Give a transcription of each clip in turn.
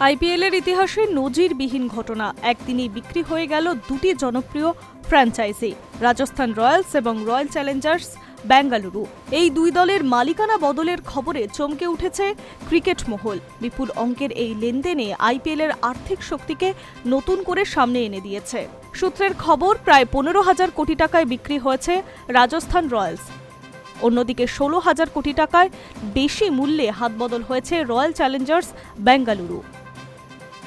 আইপিএলের ইতিহাসে নজিরবিহীন ঘটনা। একদিনেই বিক্রি হয়ে গেল দুটি জনপ্রিয় ফ্র্যাঞ্চাইজি, রাজস্থান রয়্যালস এবং রয়্যাল চ্যালেঞ্জার্স বেঙ্গালুরু। এই দুই দলের মালিকানা বদলের খবরে চমকে উঠেছে ক্রিকেট মহল। বিপুল অঙ্কের এই লেনদেনে আইপিএলের আর্থিক শক্তিকে নতুন করে সামনে এনে দিয়েছে। সূত্রের খবর, প্রায় 15,000 কোটি টাকায় বিক্রি হয়েছে রাজস্থান রয়্যালস। অন্যদিকে 16,000 কোটি টাকায় বেশি মূল্যে হাতবদল হয়েছে রয়্যাল চ্যালেঞ্জার্স বেঙ্গালুরু।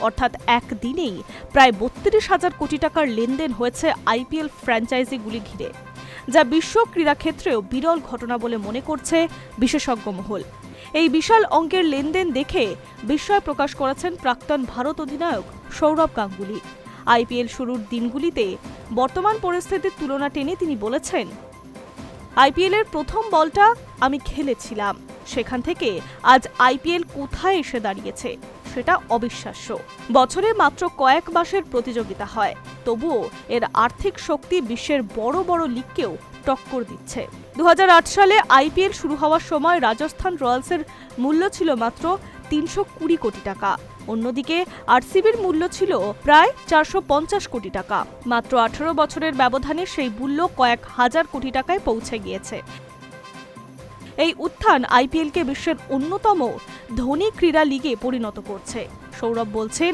অর্থাৎ একদিনেই প্রায় 32,000 কোটি টাকার লেনদেন হয়েছে আইপিএল ফ্র্যাঞ্চাইজিগুলি ঘিরে, যা বিশ্ব ক্রীড়াক্ষেত্রেও বিরল ঘটনা বলে মনে করছে বিশেষজ্ঞ মহল। এই বিশাল অঙ্কের লেনদেন দেখে বিস্ময় প্রকাশ করেছেন প্রাক্তন ভারত অধিনায়ক সৌরভ গাঙ্গুলি। আইপিএল শুরুর দিনগুলিতে বর্তমান পরিস্থিতির তুলনা টেনে তিনি বলেছেন, আইপিএলের প্রথম বলটা আমি খেলেছিলাম, সেখান থেকে আজ আইপিএল কোথায় এসে দাঁড়িয়েছে সেটা অবিশ্বাস্য। বছরে মাত্র কয়েক মাসের প্রতিযোগিতা হয়, তবুও এর আর্থিক শক্তি বিশ্বের বড় বড় লিগকেও টক্কর দিচ্ছে। 2008 সালে আইপিএল শুরু হওয়ার সময় রাজস্থান রয়্যালসের মূল্য ছিল মাত্র 320 কোটি টাকা। অন্যদিকে আরসিবির মূল্য ছিল প্রায় 450 কোটি টাকা। মাত্র 18 বছরের ব্যবধানে সেই মূল্য কয়েক হাজার কোটি টাকায় পৌঁছে গিয়েছে। এই উত্থান আইপিএলকে বিশ্বের অন্যতম ধনী ক্রীড়া লিগে পরিণত করছে। সৌরভ বলছেন,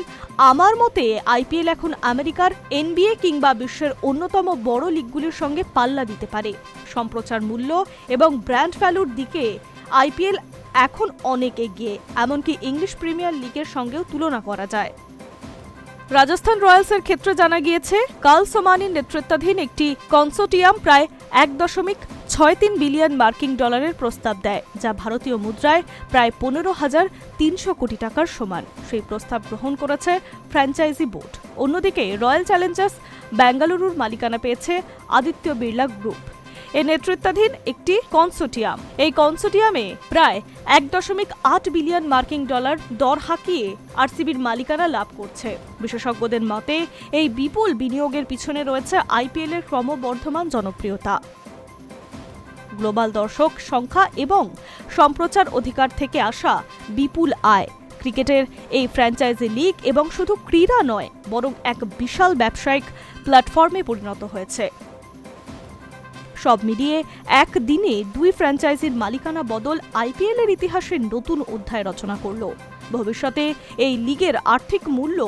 আমার মতে আইপিএল এখন আমেরিকার এনবিএ কিংবা বিশ্বের অন্যতম বড় লিগগুলির সঙ্গে পাল্লা দিতে পারে। সম্প্রচার মূল্য এবং ব্র্যান্ড ভ্যালুর দিকে আইপিএল এখন অনেক এগিয়ে, এমনকি ইংলিশ প্রিমিয়ার লিগের সঙ্গেও তুলনা করা যায়। রাজস্থান রয়্যালসের ক্ষেত্রে জানা গিয়েছে, কার্ল সোমানির নেতৃত্বাধীন একটি কনসোর্টিয়াম প্রায় 1.63 বিলিয়ন মার্কিন ডলারের প্রস্তাব দেয়, যা ভারতীয় মুদ্রায় প্রায় 15,300 কোটি টাকার সমান। সেই প্রস্তাব গ্রহণ করেছে ফ্র্যাঞ্চাইজি বোর্ড। অন্যদিকে রয়্যাল চ্যালেঞ্জার্স বেঙ্গালুরুর মালিকানা পেয়েছে আদিত্য বিড়লা গ্রুপ এর নেতৃত্বাধীন একটি কনসোর্টিয়াম। এই কনসোর্টিয়ামে প্রায় 1.8 বিলিয়ন মার্কিন ডলার দর হাঁকিয়ে আরসিবির মালিকানা লাভ করছে। বিশেষজ্ঞদের মতে এই বিপুল বিনিয়োগের পিছনে রয়েছে আইপিএলের ক্রমবর্ধমান জনপ্রিয়তা, গ্লোবাল দর্শক সংখ্যা এবং সম্প্রচার অধিকার থেকে আসা বিপুল আয়। ক্রিকেটের এই ফ্র্যাঞ্চাইজি লিগ এবং শুধু ক্রীড়া নয়, বরং এক বিশাল ব্যবসায়িক প্ল্যাটফর্মে পরিণত হয়েছে। সব মিলিয়ে একদিনে দুই ফ্র্যাঞ্চাইজির মালিকানা বদল আইপিএলের ইতিহাসে নতুন অধ্যায় রচনা করল। ভবিষ্যতে এই লিগের আর্থিক মূল্য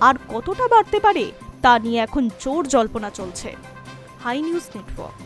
আর কতটা বাড়তে পারে তা নিয়ে এখন জোর জল্পনা চলছে। High news network.